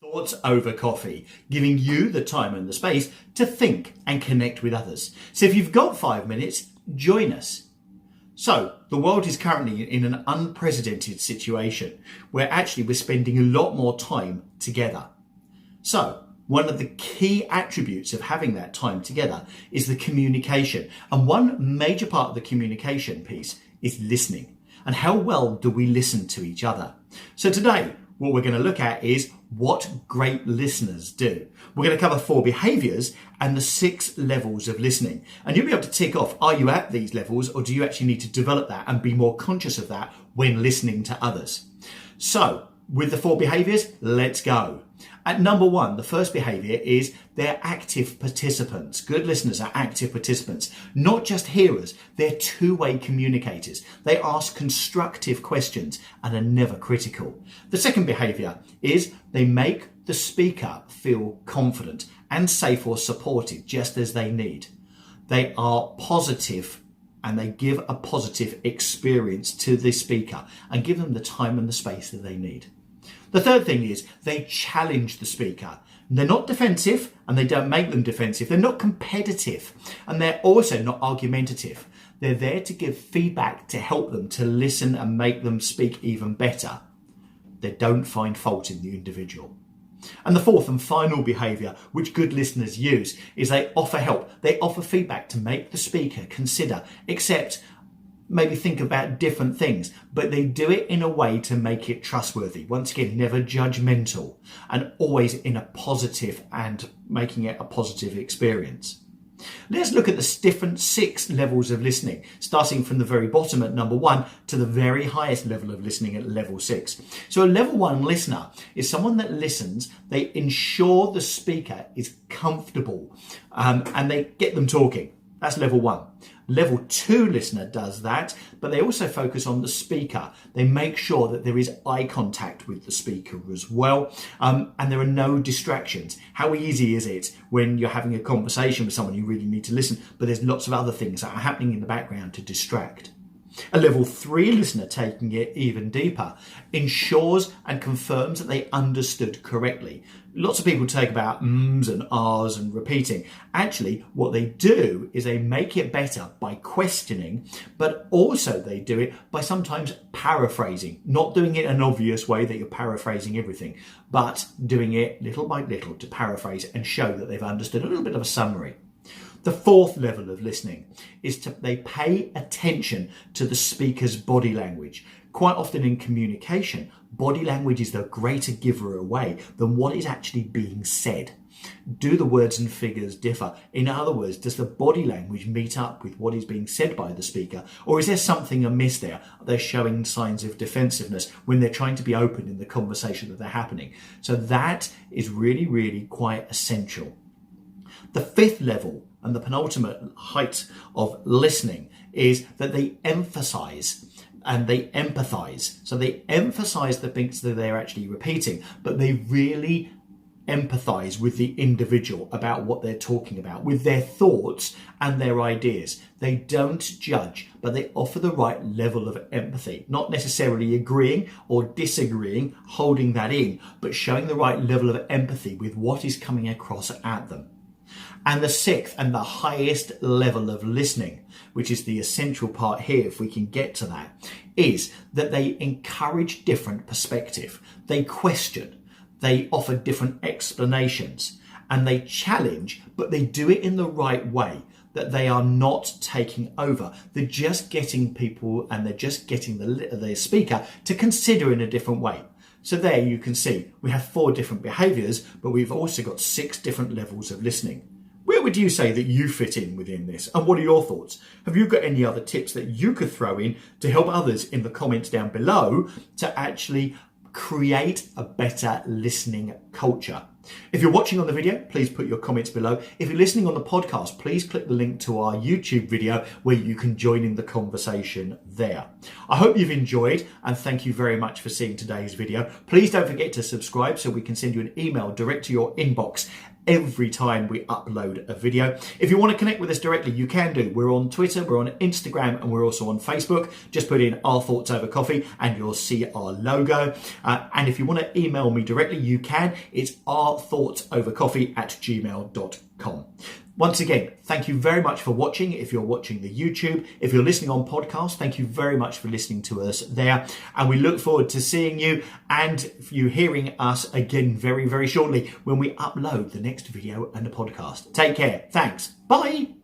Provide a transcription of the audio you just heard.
Thoughts over coffee, giving you the time and the space to think and connect with others. So if you've got 5 minutes, join us. So the world is currently in an unprecedented situation where actually we're spending a lot more time together. So one of the key attributes of having that time together is the communication. And one major part of the communication piece is listening. And how well do we listen to each other? So today, what we're going to look at is what great listeners do. We're going to cover 4 behaviours and the 6 levels of listening. And you'll be able to tick off, are you at these levels, or do you actually need to develop that and be more conscious of that when listening to others? So with the 4 behaviours, let's go. At number 1, the first behaviour is they're active participants. Good listeners are active participants, not just hearers. They're two-way communicators. They ask constructive questions and are never critical. The second behaviour is they make the speaker feel confident and safe or supported just as they need. They are positive and they give a positive experience to the speaker and give them the time and the space that they need. The third thing is they challenge the speaker. They're not defensive and they don't make them defensive. They're not competitive and they're also not argumentative. They're there to give feedback to help them to listen and make them speak even better. They don't find fault in the individual. And the fourth and final behaviour, which good listeners use, is they offer help. They offer feedback to make the speaker consider, accept, maybe think about different things, but they do it in a way to make it trustworthy. Once again, never judgmental and always in a positive and making it a positive experience. Let's look at the different 6 levels of listening, starting from the very bottom at number 1 to the very highest level of listening at level 6. So a level 1 listener is someone that listens, they ensure the speaker is comfortable and they get them talking. That's level 1. Level 2 listener does that, but they also focus on the speaker. They make sure that there is eye contact with the speaker as well, and there are no distractions. How easy is it when you're having a conversation with someone you really need to listen, but there's lots of other things that are happening in the background to distract? A level 3 listener, taking it even deeper, ensures and confirms that they understood correctly. Lots of people take about ums and ahs and repeating. Actually, what they do is they make it better by questioning, but also they do it by sometimes paraphrasing, not doing it in an obvious way that you're paraphrasing everything, but doing it little by little to paraphrase and show that they've understood a little bit of a summary. The 4th level of listening is they pay attention to the speaker's body language. Quite often in communication, body language is the greater giver away than what is actually being said. Do the words and figures differ? In other words, does the body language meet up with what is being said by the speaker? Or is there something amiss there? They're showing signs of defensiveness when they're trying to be open in the conversation that they're happening. So that is really, really quite essential. The 5th level and the penultimate height of listening is that they emphasize and they empathize. So they emphasize the things that they're actually repeating, but they really empathize with the individual about what they're talking about, with their thoughts and their ideas. They don't judge, but they offer the right level of empathy, not necessarily agreeing or disagreeing, holding that in, but showing the right level of empathy with what is coming across at them. And the 6th and the highest level of listening, which is the essential part here, if we can get to that, is that they encourage different perspective. They question, they offer different explanations, and they challenge, but they do it in the right way, that they are not taking over. They're just getting people and they're just getting the speaker to consider in a different way. So there you can see we have 4 different behaviours, but we've also got 6 different levels of listening. Where would you say that you fit in within this? And what are your thoughts? Have you got any other tips that you could throw in to help others in the comments down below to actually create a better listening culture? If you're watching on the video, please put your comments below. If you're listening on the podcast, please click the link to our YouTube video where you can join in the conversation there. I hope you've enjoyed and thank you very much for seeing today's video. Please don't forget to subscribe so we can send you an email direct to your inbox every time we upload a video. If you want to connect with us directly, you can do. We're on Twitter, we're on Instagram, and we're also on Facebook. Just put in Our Thoughts Over Coffee and you'll see our logo. And if you want to email me directly, you can. It's ourthoughtsovercoffee@gmail.com. Once again, thank you very much for watching. If you're watching the YouTube, if you're listening on podcast, thank you very much for listening to us there. And we look forward to seeing you and you hearing us again very, very shortly when we upload the next video and the podcast. Take care. Thanks. Bye.